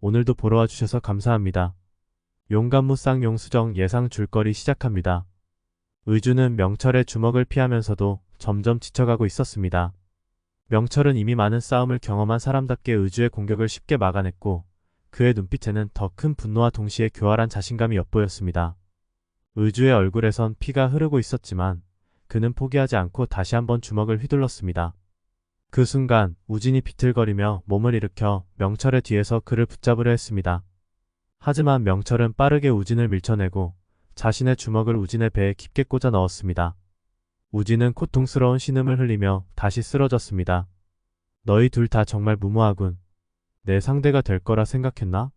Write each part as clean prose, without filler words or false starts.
오늘도 보러 와주셔서 감사합니다. 용감무 쌍용 수정 예상 줄거리 시작합니다. 의주는 명철의 주먹을 피하면서도 점점 지쳐가고 있었습니다. 명철은 이미 많은 싸움을 경험한 사람답게 의주의 공격을 쉽게 막아냈고 그의 눈빛에는 더 큰 분노와 동시에 교활한 자신감이 엿보였습니다. 의주의 얼굴에선 피가 흐르고 있었지만 그는 포기하지 않고 다시 한번 주먹을 휘둘렀습니다. 그 순간 우진이 비틀거리며 몸을 일으켜 명철의 뒤에서 그를 붙잡으려 했습니다. 하지만 명철은 빠르게 우진을 밀쳐내고 자신의 주먹을 우진의 배에 깊게 꽂아 넣었습니다. 우진은 고통스러운 신음을 흘리며 다시 쓰러졌습니다. 너희 둘 다 정말 무모하군. 내 상대가 될 거라 생각했나?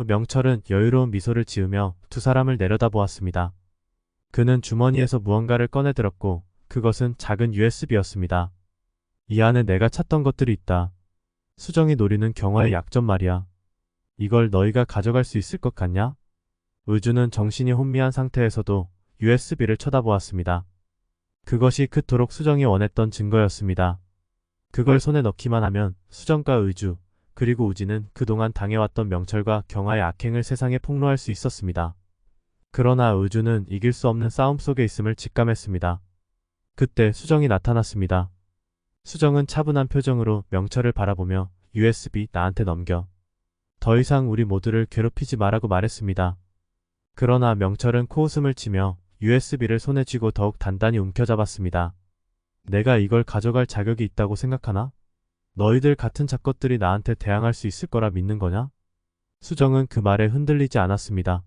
명철은 여유로운 미소를 지으며 두 사람을 내려다보았습니다. 그는 주머니에서 무언가를 꺼내들었고 그것은 작은 USB였습니다. 이 안에 내가 찾던 것들이 있다. 수정이 노리는 경화의 약점 말이야. 이걸 너희가 가져갈 수 있을 것 같냐? 의주는 정신이 혼미한 상태에서도 USB를 쳐다보았습니다. 그것이 그토록 수정이 원했던 증거였습니다. 그걸 손에 넣기만 하면 수정과 의주, 그리고 우진은 그동안 당해왔던 명철과 경화의 악행을 세상에 폭로할 수 있었습니다. 그러나 의주는 이길 수 없는 싸움 속에 있음을 직감했습니다. 그때 수정이 나타났습니다. 수정은 차분한 표정으로 명철을 바라보며 USB 나한테 넘겨. 더 이상 우리 모두를 괴롭히지 말라고 말했습니다. 그러나 명철은 코웃음을 치며 USB를 손에 쥐고 더욱 단단히 움켜잡았습니다. 내가 이걸 가져갈 자격이 있다고 생각하나? 너희들 같은 잡것들이 나한테 대항할 수 있을 거라 믿는 거냐? 수정은 그 말에 흔들리지 않았습니다.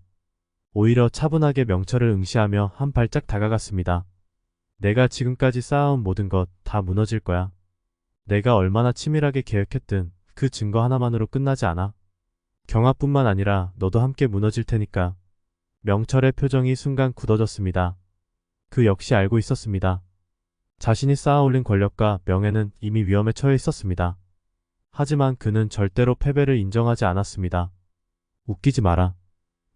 오히려 차분하게 명철을 응시하며 한 발짝 다가갔습니다. 내가 지금까지 쌓아온 모든 것 다 무너질 거야. 내가 얼마나 치밀하게 계획했든 그 증거 하나만으로 끝나지 않아. 경화뿐만 아니라 너도 함께 무너질 테니까. 명철의 표정이 순간 굳어졌습니다. 그 역시 알고 있었습니다. 자신이 쌓아올린 권력과 명예는 이미 위험에 처해 있었습니다. 하지만 그는 절대로 패배를 인정하지 않았습니다. 웃기지 마라.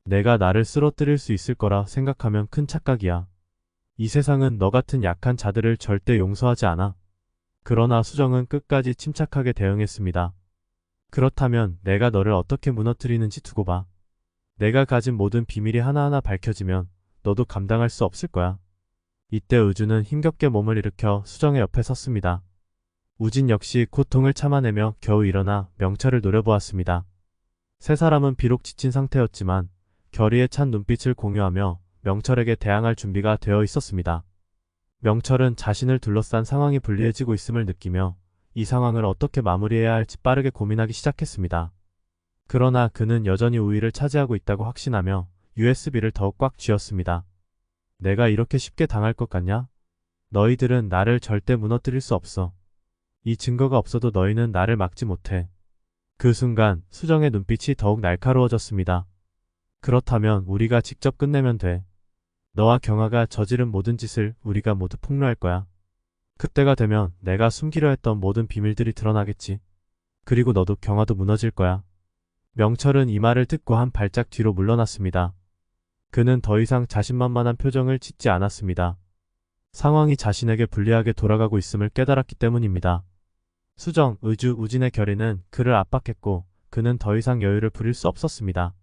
내가 나를 쓰러뜨릴 수 있을 거라 생각하면 큰 착각이야. 이 세상은 너 같은 약한 자들을 절대 용서하지 않아. 그러나 수정은 끝까지 침착하게 대응했습니다. 그렇다면 내가 너를 어떻게 무너뜨리는지 두고 봐. 내가 가진 모든 비밀이 하나하나 밝혀지면 너도 감당할 수 없을 거야. 이때 의주는 힘겹게 몸을 일으켜 수정의 옆에 섰습니다. 우진 역시 고통을 참아내며 겨우 일어나 명철을 노려보았습니다. 세 사람은 비록 지친 상태였지만 결의에 찬 눈빛을 공유하며 명철에게 대항할 준비가 되어 있었습니다. 명철은 자신을 둘러싼 상황이 불리해지고 있음을 느끼며 이 상황을 어떻게 마무리해야 할지 빠르게 고민하기 시작했습니다. 그러나 그는 여전히 우위를 차지하고 있다고 확신하며 USB를 더욱 꽉 쥐었습니다. 내가 이렇게 쉽게 당할 것 같냐? 너희들은 나를 절대 무너뜨릴 수 없어. 이 증거가 없어도 너희는 나를 막지 못해. 그 순간 수정의 눈빛이 더욱 날카로워졌습니다. 그렇다면 우리가 직접 끝내면 돼. 너와 경화가 저지른 모든 짓을 우리가 모두 폭로할 거야. 그때가 되면 내가 숨기려 했던 모든 비밀들이 드러나겠지. 그리고 너도 경화도 무너질 거야. 명철은 이 말을 듣고 한 발짝 뒤로 물러났습니다. 그는 더 이상 자신만만한 표정을 짓지 않았습니다. 상황이 자신에게 불리하게 돌아가고 있음을 깨달았기 때문입니다. 수정, 의주, 우진의 결의는 그를 압박했고 그는 더 이상 여유를 부릴 수 없었습니다.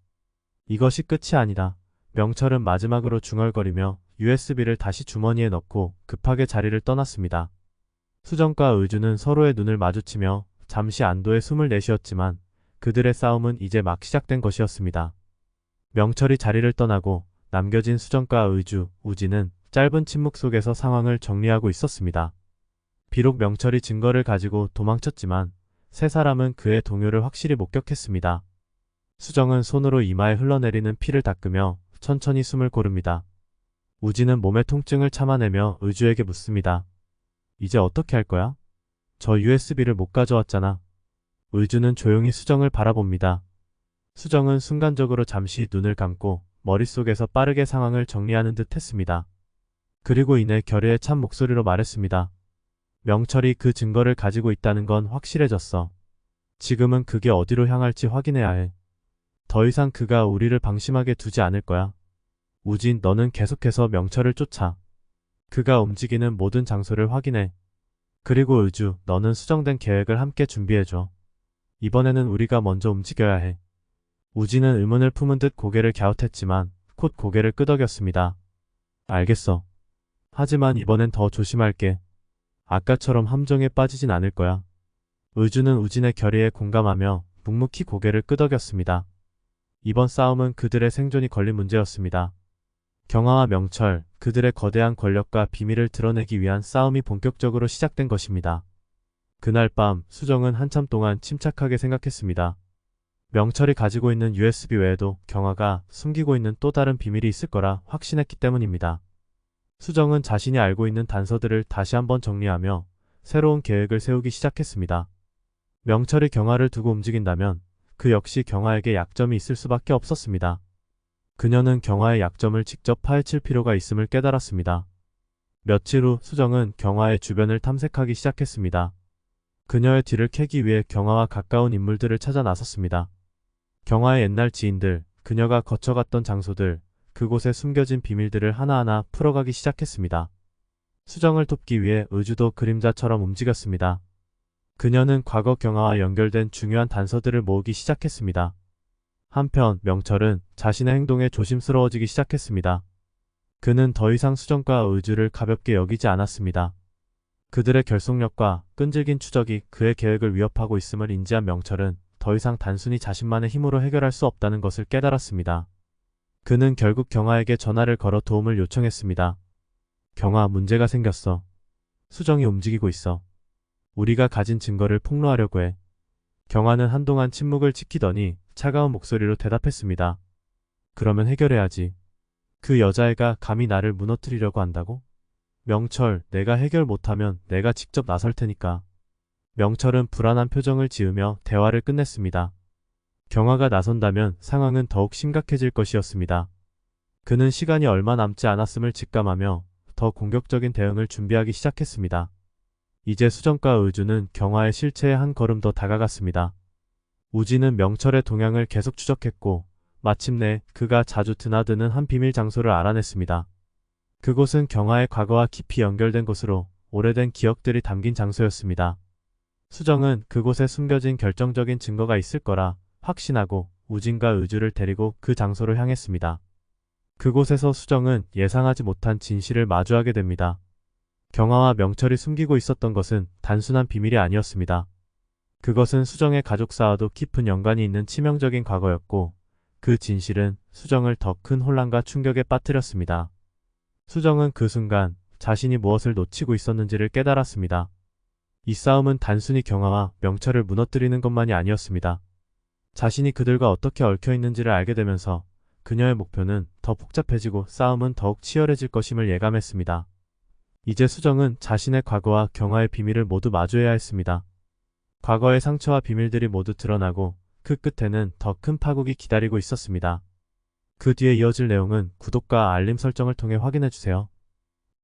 이것이 끝이 아니다. 명철은 마지막으로 중얼거리며 USB를 다시 주머니에 넣고 급하게 자리를 떠났습니다. 수정과 의주는 서로의 눈을 마주치며 잠시 안도의 숨을 내쉬었지만 그들의 싸움은 이제 막 시작된 것이었습니다. 명철이 자리를 떠나고 남겨진 수정과 의주, 우진은 짧은 침묵 속에서 상황을 정리하고 있었습니다. 비록 명철이 증거를 가지고 도망쳤지만 세 사람은 그의 동요를 확실히 목격했습니다. 수정은 손으로 이마에 흘러내리는 피를 닦으며 천천히 숨을 고릅니다. 우진은 몸의 통증을 참아내며 의주에게 묻습니다. 이제 어떻게 할 거야? 저 USB를 못 가져왔잖아. 의주는 조용히 수정을 바라봅니다. 수정은 순간적으로 잠시 눈을 감고 머릿속에서 빠르게 상황을 정리하는 듯 했습니다. 그리고 이내 결의에 찬 목소리로 말했습니다. 명철이 그 증거를 가지고 있다는 건 확실해졌어. 지금은 그게 어디로 향할지 확인해야 해. 더 이상 그가 우리를 방심하게 두지 않을 거야. 우진, 너는 계속해서 명철을 쫓아. 그가 움직이는 모든 장소를 확인해. 그리고 의주, 너는 수정된 계획을 함께 준비해줘. 이번에는 우리가 먼저 움직여야 해. 우진은 의문을 품은 듯 고개를 갸웃했지만 곧 고개를 끄덕였습니다. 알겠어. 하지만 이번엔 더 조심할게. 아까처럼 함정에 빠지진 않을 거야. 의주는 우진의 결의에 공감하며 묵묵히 고개를 끄덕였습니다. 이번 싸움은 그들의 생존이 걸린 문제였습니다. 경화와 명철, 그들의 거대한 권력과 비밀을 드러내기 위한 싸움이 본격적으로 시작된 것입니다. 그날 밤 수정은 한참 동안 침착하게 생각했습니다. 명철이 가지고 있는 USB 외에도 경화가 숨기고 있는 또 다른 비밀이 있을 거라 확신했기 때문입니다. 수정은 자신이 알고 있는 단서들을 다시 한번 정리하며 새로운 계획을 세우기 시작했습니다. 명철이 경화를 두고 움직인다면 그 역시 경화에게 약점이 있을 수밖에 없었습니다. 그녀는 경화의 약점을 직접 파헤칠 필요가 있음을 깨달았습니다. 며칠 후 수정은 경화의 주변을 탐색하기 시작했습니다. 그녀의 뒤를 캐기 위해 경화와 가까운 인물들을 찾아 나섰습니다. 경화의 옛날 지인들, 그녀가 거쳐갔던 장소들, 그곳에 숨겨진 비밀들을 하나하나 풀어가기 시작했습니다. 수정을 돕기 위해 의주도 그림자처럼 움직였습니다. 그녀는 과거 경화와 연결된 중요한 단서들을 모으기 시작했습니다. 한편 명철은 자신의 행동에 조심스러워지기 시작했습니다. 그는 더 이상 수정과 의주를 가볍게 여기지 않았습니다. 그들의 결속력과 끈질긴 추적이 그의 계획을 위협하고 있음을 인지한 명철은 더 이상 단순히 자신만의 힘으로 해결할 수 없다는 것을 깨달았습니다. 그는 결국 경화에게 전화를 걸어 도움을 요청했습니다. 경화, 문제가 생겼어. 수정이 움직이고 있어. 우리가 가진 증거를 폭로하려고 해. 경화는 한동안 침묵을 지키더니 차가운 목소리로 대답했습니다. 그러면 해결해야지. 그 여자애가 감히 나를 무너뜨리려고 한다고? 명철, 내가 해결 못하면 내가 직접 나설 테니까. 명철은 불안한 표정을 지으며 대화를 끝냈습니다. 경화가 나선다면 상황은 더욱 심각해질 것이었습니다. 그는 시간이 얼마 남지 않았음을 직감하며 더 공격적인 대응을 준비하기 시작했습니다. 이제 수정과 의주는 경화의 실체에 한 걸음 더 다가갔습니다. 우진은 명철의 동향을 계속 추적했고 마침내 그가 자주 드나드는 한 비밀 장소를 알아냈습니다. 그곳은 경화의 과거와 깊이 연결된 곳으로 오래된 기억들이 담긴 장소였습니다. 수정은 그곳에 숨겨진 결정적인 증거가 있을 거라 확신하고 우진과 의주를 데리고 그 장소로 향했습니다. 그곳에서 수정은 예상하지 못한 진실을 마주하게 됩니다. 경화와 명철이 숨기고 있었던 것은 단순한 비밀이 아니었습니다. 그것은 수정의 가족사와도 깊은 연관이 있는 치명적인 과거였고 그 진실은 수정을 더 큰 혼란과 충격에 빠뜨렸습니다. 수정은 그 순간 자신이 무엇을 놓치고 있었는지를 깨달았습니다. 이 싸움은 단순히 경화와 명철을 무너뜨리는 것만이 아니었습니다. 자신이 그들과 어떻게 얽혀 있는지를 알게 되면서 그녀의 목표는 더 복잡해지고 싸움은 더욱 치열해질 것임을 예감했습니다. 이제 수정은 자신의 과거와 경화의 비밀을 모두 마주해야 했습니다. 과거의 상처와 비밀들이 모두 드러나고 그 끝에는 더 큰 파국이 기다리고 있었습니다. 그 뒤에 이어질 내용은 구독과 알림 설정을 통해 확인해주세요.